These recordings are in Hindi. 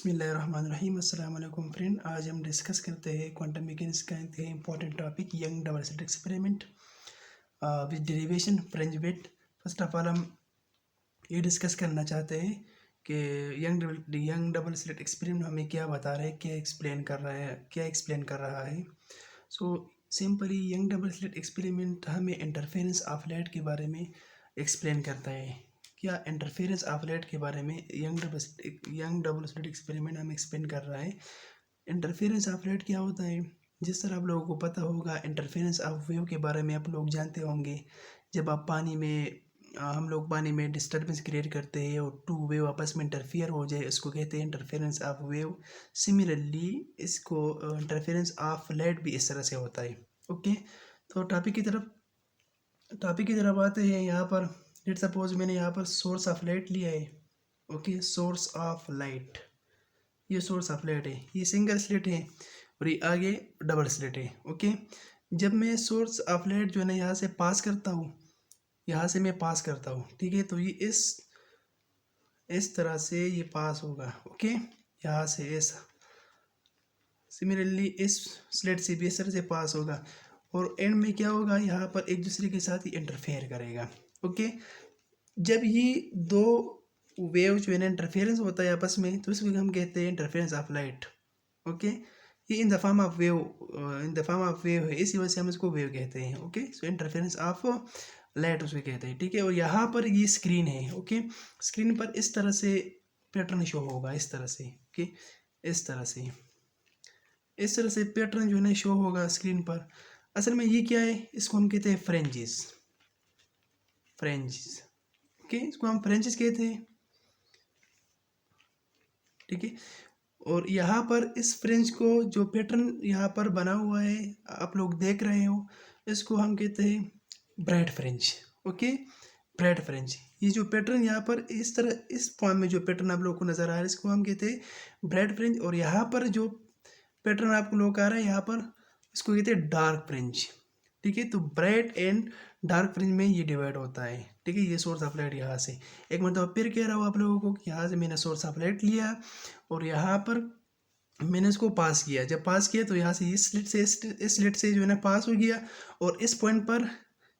बिस्मिल्लाहिर्रहमानिर्रहीम। अस्सलाम वालेकुम फ्रेंड, आज हम डिस्कस करते हैं क्वांटम मैकेनिक्स का एक important topic Young double slit experiment with derivation fringe width. First of all हम ये डिस्कस करना चाहते हैं कि यंग डबल स्लिट एक्सपेरिमेंट हमें क्या बता रहा है, क्या एक्सप्लेन कर रहा है। So simply young double slit experiment हमें इंटरफेरेंस ऑफ लाइट के बारे में एक्सप्लेन करता है। क्या इंटरफेरेंस ऑफ लाइट के बारे में यंग डबल स्लिट एक्सपेरिमेंट हमें एक्सप्लेन कर रहा है। इंटरफेरेंस ऑफ लाइट क्या होता है? जिस तरह आप लोगों को पता होगा, इंटरफेरेंस ऑफ वेव के बारे में आप लोग जानते होंगे। जब आप हम लोग पानी में डिस्टर्बेंस क्रिएट करते हैं और टू वेव आपस में इंटरफियर हो जाए, इसको कहते हैं इंटरफेरेंस ऑफ वेव। सिमिलरली इसको इंटरफेरेंस ऑफ लाइट भी इस तरह से होता है। ओके, तो टॉपिक की तरफ आते हैं। यहाँ पर लेट सपोज मैंने यहाँ पर सोर्स ऑफ लाइट लिया है। ओके, सोर्स ऑफ लाइट, ये सोर्स ऑफ लाइट है, ये सिंगल स्लिट है और ये आगे डबल स्लिट है। ओके, जब मैं सोर्स ऑफ लाइट जो है ना यहाँ से पास करता हूँ, यहाँ से मैं पास करता हूँ, ठीक है, तो ये इस तरह से ये पास होगा। ओके, यहाँ से ऐसा, सिमिलरली इस स्लिट से भी इस तरह से पास होगा और एंड में क्या होगा, यहाँ पर एक दूसरे के साथ ही इंटरफेयर करेगा। ओके, जब ये दो वेव जो है ना इंटरफेरेंस होता है आपस में, तो इसको हम कहते हैं इंटरफेरेंस ऑफ लाइट। ओके, ये in the form of wave है, इसी वजह से हम इसको वेव कहते हैं। Okay, so interference of light उसको कहते हैं। ठीक है, और यहाँ पर ये स्क्रीन है। ओके, स्क्रीन पर इस तरह से पैटर्न शो होगा, इस तरह से। ओके, इस तरह से पैटर्न जो है ना शो होगा स्क्रीन पर। असल में ये क्या है, इसको हम कहते हैं फ्रेंजिस। ओके, इसको हम फ्रेंजिस कहते हैं। ठीक है, और यहाँ पर इस फ्रेंच को जो पैटर्न यहाँ पर बना हुआ है आप लोग देख रहे हो, इसको हम कहते हैं bright French. Okay, bright French, ये जो पैटर्न यहाँ पर इस तरह इस फॉर्म में जो पैटर्न आप लोगों को नज़र आ रहा है, इसको हम कहते हैं ब्राइट फ्रेंच। और यहाँ पर जो पैटर्न आपको लोग आ रहा है यहाँ पर, इसको कहते हैं डार्क फ्रेंच। ठीक है, तो ब्राइट एंड डार्क फ्रिंज में ये डिवाइड होता है। ठीक है, ये सोर्स ऑफ लाइट यहाँ से, एक मतलब फिर कह रहा हूँ आप लोगों को कि यहाँ से मैंने सोर्स ऑफ लाइट लिया और यहाँ पर मैंने इसको पास किया। जब पास किया तो यहाँ से इस स्लिट से जो है ना पास हो गया और इस पॉइंट पर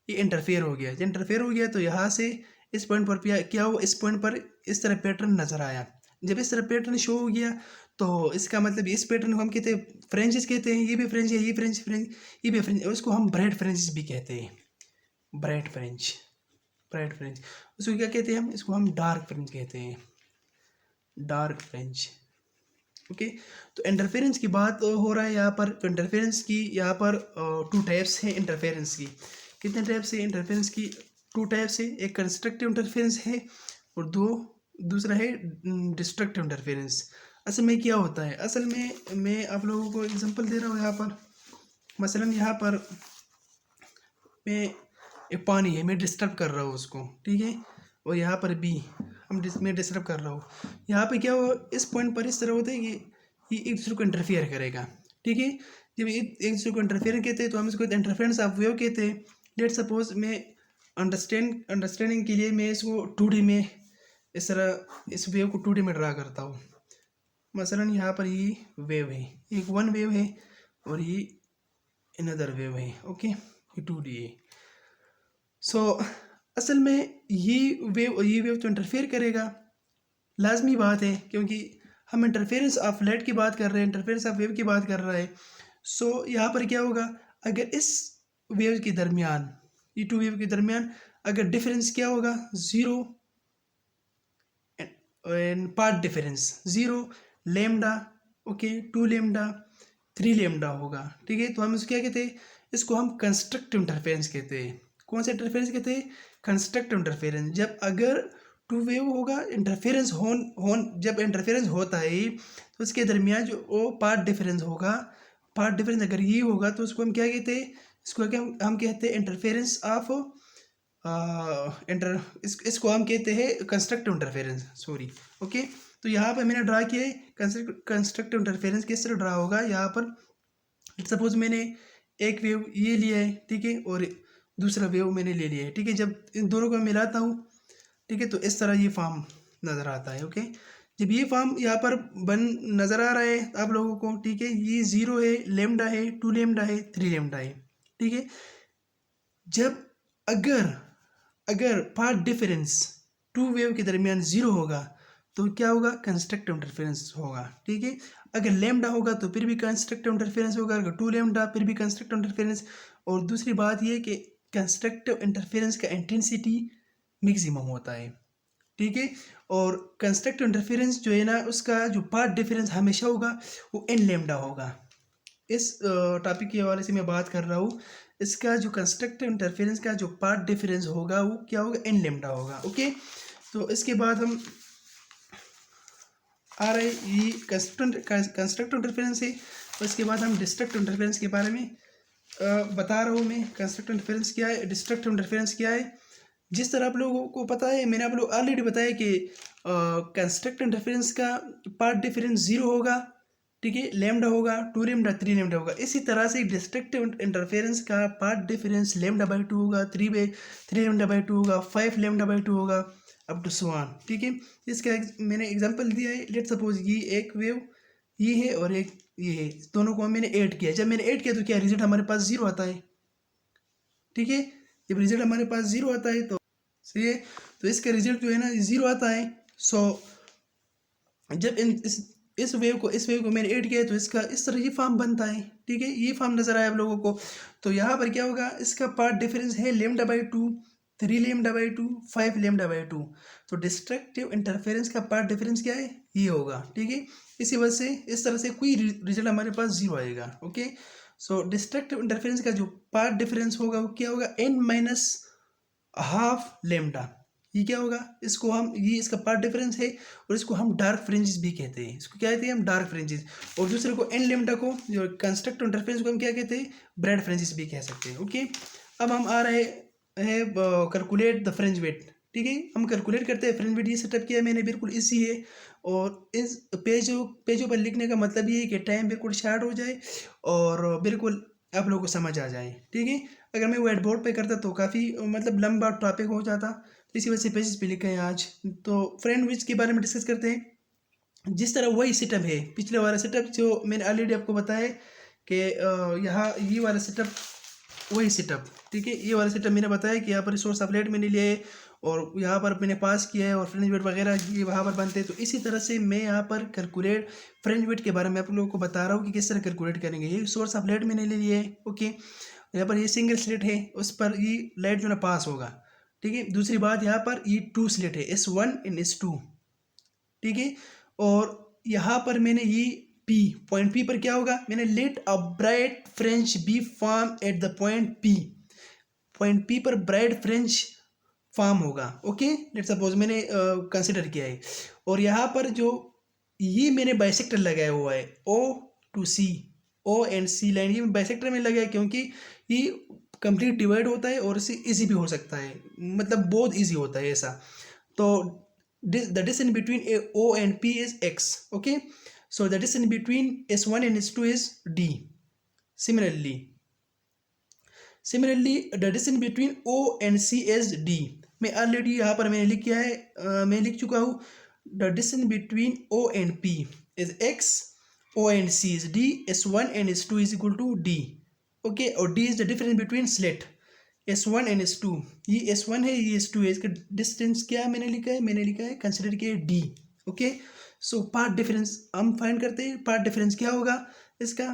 ये इंटरफेयर हो गया। जब इंटरफेयर हो गया तो यहाँ से इस पॉइंट पर क्या हुआ, इस पॉइंट पर इस तरह पैटर्न नज़र आया। जब इस तरह पैटर्न शो हो गया तो इसका मतलब इस पैटर्न को हम कहते हैं फ्रेंचिस कहते हैं। ये भी फ्रेंच है, ये फ्रेंच ये भी फ्रेंच, उसको हम ब्राइट फ्रेंचिस भी कहते हैं। ब्राइट फ्रेंच उसको क्या कहते हैं हम, इसको हम डार्क फ्रेंच कहते हैं, डार्क फ्रेंच। ओके, तो इंटरफेरेंस की बात हो रहा है यहाँ पर। तो इंटरफेरेंस की यहाँ पर टू टाइप्स हैं इंटरफेरेंस की। कितने टाइप्स है इंटरफेरेंस की? टू टाइप्स है, एक कंस्ट्रक्टिव इंटरफेरेंस है और दूसरा है डिस्ट्रक्टिव इंटरफेरेंस। असल में क्या होता है, असल में मैं आप लोगों को एग्जांपल दे रहा हूँ यहाँ पर। मसलन यहाँ पर मैं एक पानी है, मैं डिस्टर्ब कर रहा हूँ उसको, ठीक है, और यहाँ पर भी मैं डिस्टर्ब कर रहा हूँ। यहाँ पे क्या हो, इस पॉइंट पर इस तरह होता है कि ये एक दूसरे को इंटरफियर करेगा। ठीक है, जब एक दूसरे को इंटरफियर कहते हैं तो हम इसको इंटरफेरेंस ऑफ वेव कहते हैं। लेट सपोज मैं अंडरस्टैंडिंग के लिए मैं इसको 2D में इस तरह इस वेव को 2D में ड्रा करता हूँ। मसलन यहाँ पर ये वेव है, एक वन वेव है और ये अनदर वेव है। ओके, ये 2D है। सो असल में ये वेव तो इंटरफेयर करेगा, लाजमी बात है, क्योंकि हम इंटरफेरेंस ऑफ लाइट की बात कर रहे हैं, इंटरफेरेंस ऑफ वेव की बात कर रहा है। सो यहाँ पर क्या होगा, अगर इस वेव के दरमियान, ये टू वेव के दरमियान अगर डिफरेंस क्या होगा, zero path difference, zero lambda, okay, 2 lambda, 3 lambda होगा। ठीक है, तो हम इसको क्या कहते हैं, इसको हम कंस्ट्रक्टिव इंटरफेरेंस कहते हैं। कौन सा इंटरफेरेंस कहते हैं? Constructive interference. जब अगर टू वेव होगा, इंटरफेरेंस जब इंटरफेरेंस होता है तो उसके दरमियान जो वो पार्ट डिफरेंस होगा, पार्ट डिफरेंस अगर ये होगा तो उसको हम क्या कहते हैं, इसको क्या हम कहते हैं इंटरफेरेंस ऑफ इसको हम कहते हैं कंस्ट्रक्टिव इंटरफेरेंस, सॉरी। ओके, तो यहाँ पर मैंने ड्रा किया है कंस्ट्रक्टिव इंटरफेरेंस। किस तरह ड्रा होगा, यहाँ पर सपोज मैंने एक वेव ये लिया है, ठीक है, और दूसरा वेव मैंने ले लिया है, ठीक है। जब इन दोनों को मिलाता हूँ, ठीक है, तो इस तरह ये फॉर्म नज़र आता है। ओके, जब ये फॉर्म यहाँ पर बन नज़र आ रहा है आप लोगों को, ठीक है, ये 0 है, लेमडा है, 2 लेमडा है, 3 लेमडा है, ठीक है। जब अगर अगर पाथ डिफरेंस टू वेव के दरमियान 0 होगा तो क्या होगा, कंस्ट्रक्टिव इंटरफेरेंस होगा, ठीक है। अगर लेमडा होगा तो फिर भी कंस्ट्रक्टिव इंटरफेरेंस होगा, अगर 2 लेमडा फिर भी कंस्ट्रक्टिव इंटरफेरेंस। और दूसरी बात ये कि कंस्ट्रक्टिव इंटरफेरेंस का इंटेंसिटी मैक्सिमम होता है, ठीक है। और कंस्ट्रक्टिव इंटरफेरेंस जो है ना, उसका जो पाथ डिफरेंस हमेशा होगा वो एन लेमडा होगा। इस टॉपिक के हवाले से मैं बात कर रहा हूँ। इसका जो कंस्ट्रक्टिव इंटरफेरेंस का जो पाथ डिफरेंस होगा वो क्या होगा, एन लेमडा होगा, ओके। तो इसके बाद हम आ रहे ये कंस्ट्रक्टिव इंटरफेरेंस है। और इसके बाद हम डिस्ट्रक्टिव इंटरफेरेंस के बारे में बता रहा हूँ मैं। कंस्ट्रक्टिव इंटरफेरेंस क्या है, डिस्ट्रक्टिव इंटरफेरेंस क्या है। जिस तरह आप लोगों को पता है, मैंने आप लोग ऑलरेडी बताया कि कंस्ट्रक्टिव इंटरफेरेंस का पाथ डिफरेंस 0 होगा, ठीक है, लेमडा होगा, 2 लेमडा, 3 लेमडा होगा। इसी तरह से डिस्ट्रक्टिव इंटरफेरेंस का पाथ डिफरेंस लेमडा बाई 2 होगा, 3 लेमडा बाई 2 होगा, 5 लेमडा बाई 2 होगा, अप टू सो ऑन, ठीक है। इसका मैंने एग्जांपल दिया है। लेट सपोज ये एक वेव ये है और एक ये है, दोनों को मैंने ऐड किया। जब मैंने ऐड किया तो क्या रिजल्ट हमारे पास 0 आता है, ठीक है। जब रिजल्ट हमारे पास 0 आता है तो सही है, तो इसका रिजल्ट जो है ना 0 आता है। सो जब इस वेव को मैंने ऐड किया तो इसका इस तरह ये फॉर्म बनता है, ठीक है। ये फॉर्म नजर आया आप लोगों को। तो यहाँ पर क्या होगा, इसका पार्ट डिफरेंस है lambda by 2, 3 lambda by 2, 5 lambda by 2। तो डिस्ट्रक्टिव इंटरफेरेंस का पार्ट डिफरेंस क्या है, ये होगा, ठीक है। इसी वजह से इस तरह से कोई रिजल्ट हमारे पास 0 आएगा, ओके। सो डिस्ट्रक्टिव इंटरफेरेंस का जो पार्ट डिफरेंस होगा वो क्या होगा, n माइनस हाफ लेमडा। ये क्या होगा, इसको हम ये इसका पार्ट डिफरेंस है। और इसको हम डार्क फ्रिंजेस भी कहते हैं। इसको क्या कहते हैं हम, डार्क फ्रिंजेस। और दूसरे को एन लेमडा को जो कंस्ट्रक्टिव इंटरफेरेंस को हम क्या कहते हैं, ब्रेड फ्रिंजेस भी कह सकते हैं, ओके। अब हम आ रहे हैं कैलकुलेट द फ्रिंज वेट, ठीक है। हम कैलकुलेट करते हैं फ्रिंज वेट। ये सेटअप किया मैंने, बिल्कुल इजी है। और इस पेजों पर लिखने का मतलब ये है कि टाइम बिल्कुल शार्ट हो जाए और बिल्कुल आप लोगों को समझ आ जाए, ठीक है। अगर मैं व्हाइट बोर्ड पे करता तो काफ़ी मतलब लंबा टॉपिक हो जाता, तो इसी वजह से पेजेस पे लिखे हैं आज। तो फ्रेंड विच के बारे में डिस्कस करते हैं। जिस तरह वही सेटअप है पिछले वाला सेटअप जो मैंने ऑलरेडी आपको बताया कि यहाँ ये वाला सेटअप वही सेटअप, ठीक है। ये वाला सेटअप मैंने बताया कि यहाँ पर रिसोर्स अपलेट मैंने लिए है और यहाँ पर मैंने पास किया है और फ्रेंच वेट वगैरह ये वहाँ पर बनते हैं। तो इसी तरह से मैं यहाँ पर कैलकुलेट फ्रेंच वेट के बारे में आप लोगों को बता रहा हूँ कि किस तरह कैलकुलेट करेंगे। ये सोर्स अपलेट मैंने ले लिए है, ओके। यहाँ पर ये सिंगल स्लिट है, उस पर ये लाइट जो ना पास होगा, ठीक है। दूसरी बात यहाँ पर ये 2 स्लिट है, S1 एंड S2, ठीक है। और यहाँ पर मैंने ये P पॉइंट P पर क्या होगा, मैंने let a bright fringe be form at the point P पर ब्राइट फ्रेंच फॉर्म होगा, ओके। लेट सपोज मैंने कंसिडर किया है। और यहाँ पर जो ये मैंने बाइसेक्टर लगाया हुआ है O to C, O and C line, ये बाइसेक्टर में लगा है क्योंकि ये कंप्लीट डिवाइड होता है और इससे इजी भी हो सकता है, मतलब बहुत इजी होता है ऐसा। तो the distance between O and P is X, okay. So the distance between S1 and S2 is D। Similarly, the distance between O and C is D। मैं ऑलरेडी यहाँ पर मैंने लिख किया है, मैं लिख चुका हूँ। The distance between O and P is X, O and C is D, S1 and S2 is equal to D, okay. और D is the difference between slate S1 and S2। ये S1 है, ये S2 है। इसका डिस्टेंस क्या मैंने लिखा है, मैंने लिखा है कंसिडर किया है D, okay. So path difference हम फाइंड करते हैं। पार्ट डिफरेंस क्या होगा इसका,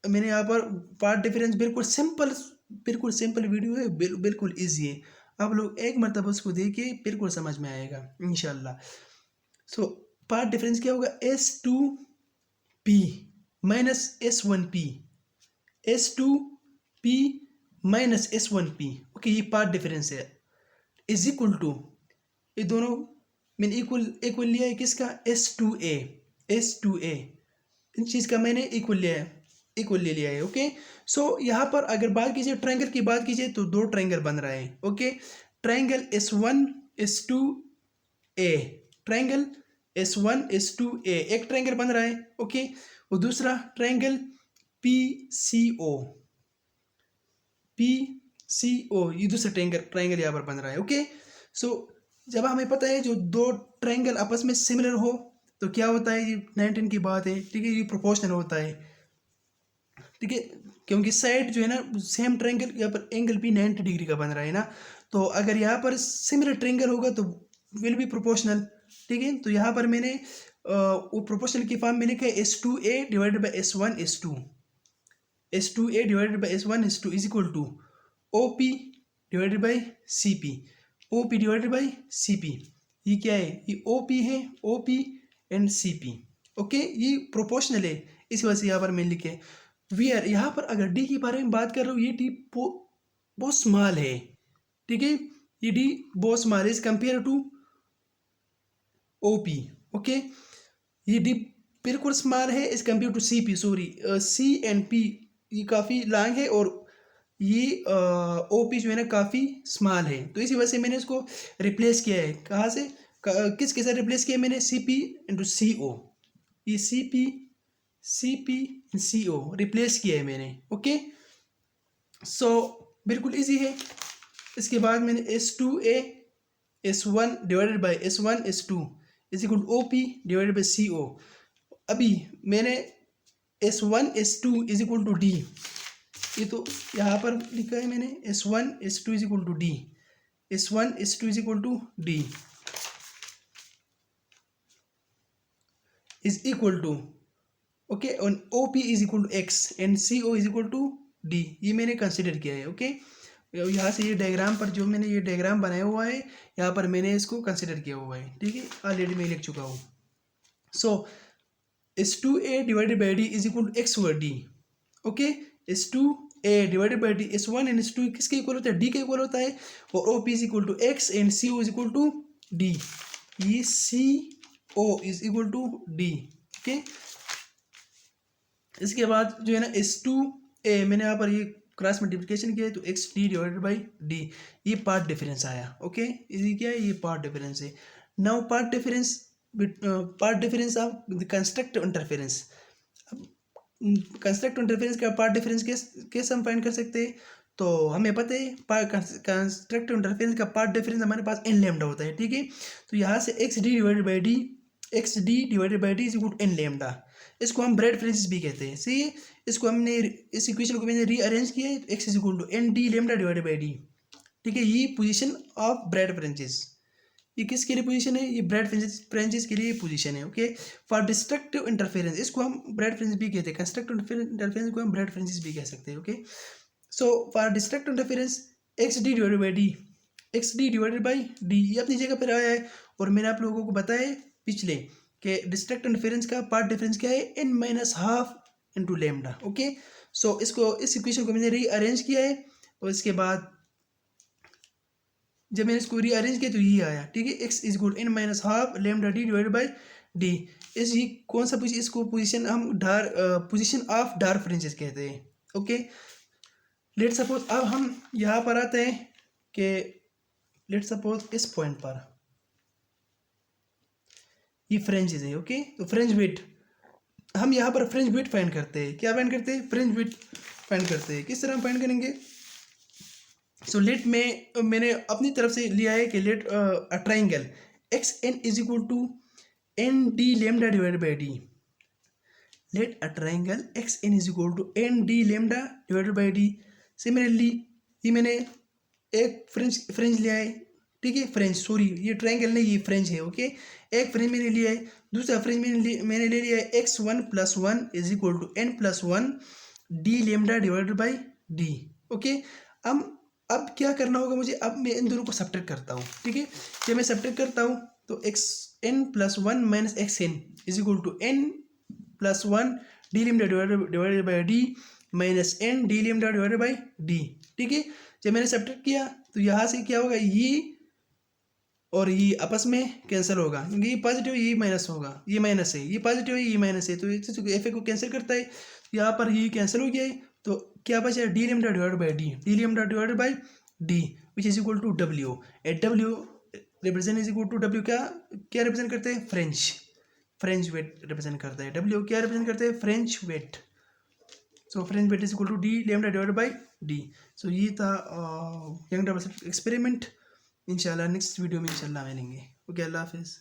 मैंने यहाँ पर पार्ट डिफरेंस बिल्कुल सिंपल वीडियो है, बिल्कुल ईजी है। आप लोग एक मरतबा उसको देखिए, बिल्कुल समझ में आएगा इंशाल्लाह। सो पार्ट डिफरेंस क्या होगा, S2P minus S1P, S2P minus S1P, okay. ये पार्ट डिफरेंस है, इज इक्वल टू, ये दोनों मैंने इक्वल लिया है किसका, S2A इन चीज़ का मैंने इक्वल ले लिया है, ओके। सो यहाँ पर अगर बात कीजिए ट्रायंगल की बात कीजिए तो 2 ट्रायंगल बन रहा है, okay. Triangle S1 S2A, triangle S1 S2A एक ट्रायंगल बन रहा है, ओके। और दूसरा ट्रायंगल PCO ये दूसरा ट्रायंगल यहाँ पर बन रहा है, ओके। सो जब हमें पता है जो दो ट्रायंगल आपस में सिमिलर हो तो क्या होता है, ये 19 की बात है, ठीक है, ये प्रोपोर्शनल होता है, ठीक है, क्योंकि साइड जो है ना सेम ट्रायंगल यहाँ पर एंगल भी 90 डिग्री का बन रहा है ना, तो अगर यहाँ पर सिमिलर ट्रायंगल होगा तो विल बी प्रोपोर्शनल, ठीक है। तो यहाँ पर मैंने वो प्रोपोर्शनल की फॉर्म में लिखा है S2A divided by S2 divided by S2 is equal to OP divided by CP, OP divided by CP, ये क्या है, ये OP है, OP एंड CP, ओके, ये प्रोपोर्शनल है, इस वजह से यहाँ पर मैंने लिखे वीआर। यहाँ पर अगर डी के बारे में बात कर रहा हूँ, ये डी बहुत स्मॉल है, ठीक है, ये डी बहुत स्मॉल है is compare to OP, okay, ये डी बिल्कुल स्मॉल है is compare to CP, sorry C and P ये काफ़ी लॉन्ग है और ये OP जो है ना काफ़ी स्मॉल है, तो इसी वजह से मैंने इसको रिप्लेस किया है, कहाँ से किसके साथ रिप्लेस किया मैंने, CP इंटू CO, ये CP CO रिप्लेस किया है मैंने, ओके। सो बिल्कुल इजी है। इसके बाद मैंने S2A S1 divided by S1 S2 is equal to OP divided by CO। अभी मैंने S1 S2 is equal to D, ये तो यहाँ पर लिखा है मैंने S1 S2 is equal to D, S1 S2 is equal to D is equal to, okay, और OP is equal to X and CO is equal to D, ये मैंने कंसिडर किया है, ओके। यहाँ से ये डायग्राम पर जो मैंने ये डायग्राम बनाया हुआ है यहाँ पर मैंने इसको कंसिडर किया हुआ है, ठीक है, ऑलरेडी मैं लिख चुका हूँ। So S2A divided by D is equal to X over D, okay, S2A divided by D S1 and S2 किसके इक्वल होता है, D के इक्वल होता है, और OP is equal to X and CO is equal to D, ये CO is equal to D, okay. इसके बाद जो है ना S2A मैंने यहाँ पर ये क्रॉस मल्टीप्लिकेशन किया है तो XD डिवाइडेड बाई D, ये पार्ट डिफरेंस आया, ओके, ये क्या है, ये पार्ट डिफरेंस है। Now path difference of construct interference, अब कंस्ट्रक्ट इंटरफेरेंस का पार्ट डिफरेंस कैसे हम फाइंड कर सकते हैं, तो हमें पता है कंस्ट्रक्ट इंटरफेरेंस का पार्ट डिफरेंस हमारे पास n लैम्डा होता है, ठीक है। तो यहाँ से XD divided by D is equal to n lambda, इसको हम ब्रेड फ्रेंचिस भी कहते हैं, सही है। इसको हमने इस इक्वेशन को मैंने रीअरेंज किया है तो x is equal to ND lambda divided by D, ठीक है, ये पोजीशन ऑफ ब्रेड फ्रेंचिस, ये किसके लिए पोजीशन है, ये ब्रेड फ्रेंचिस के लिए पोजीशन है, ओके। फॉर डिस्ट्रक्टिव इंटरफेरेंस इसको हम ब्रेड फ्रेंचिस भी कहते हैं, कंस्ट्रक्टिव इंटरफेरेंस को हम ब्रेड फ्रेंचिस भी कह सकते हैं, okay. So for destructive interference XD divided by D ये अपनी जगह पर आया है, और मैंने आप लोगों को बताया पिछले कि डिस्ट्रक्ट इंटरफेरेंस का पार्ट डिफरेंस क्या है, n minus half into lambda, okay. So इसको इस इक्वेशन को मैंने रीअरेंज किया है, और इसके बाद जब मैंने इसको रीअरेंज किया तो ये आया, ठीक है, x is equal n minus half lambda D divided by D, इस ये कौन सा पोजीशन, इसको पोजीशन हम पोजीशन ऑफ डार्क फ्रेंचेस कहते हैं, ओके। लेट सपोज अब हम यहाँ पर आते हैं कि लेट सपोज इस पॉइंट पर ये फ्रेंचेस है, ओके। तो फ्रेंच विड्थ हम यहाँ पर फ्रेंच विड्थ फाइंड करते हैं, क्या फाइंड करते हैं, फ्रेंच विड्थ फाइंड करते हैं, किस तरह हम फाइंड करेंगे। सो लेट में मैंने अपनी तरफ से लिया है कि let a triangle XN is equal to ND lambda divided by D, let a triangle XN is equal to ND lambda divided by D। Similarly ये मैंने एक फ्रेंच लिया है, ठीक है, फ्रेंच, सॉरी ये ट्राइंगल नहीं, ये फ्रेंच है, ओके। एक फ्रेंच मैंने लिया है, दूसरा फ्रेंच मैंने ले लिया है x1+1 is equal to n+1 D lambda divided by D, okay. अब क्या करना होगा मुझे, अब मैं इन दोनों को सब्ट्रैक्ट करता हूँ, ठीक है। जब मैं सब्ट्रैक्ट करता हूँ तो xn+1 minus xn is equal to n+1 D lambda divided by D minus n D lambda divided by D, ठीक है। जब मैंने सब्ट्रैक्ट किया तो यहाँ से क्या होगा, ये और ये आपस में कैंसिल होगा, क्योंकि ये पॉजिटिव ये माइनस होगा, ये माइनस है, ये पॉजिटिव है ये माइनस है, तो एफ ए को कैंसिल करता है, यहाँ पर ये कैंसिल हो गया है, तो क्या बचा, D lambda divided by D which is equal to W, at W represent is equal to W क्या रिप्रेजेंट करते हैं, फ्रेंच वेट रिप्रेजेंट करता है, W क्या रिप्रेजेंट करते हैं, fringe width. So fringe width is equal to D lambda divided by D। So ये था यंग डबल एक्सपेरिमेंट, इंशाल्लाह नेक्स्ट वीडियो में इंशाल्लाह मिलेंगे। ओके, अल्लाह हाफ़िज़।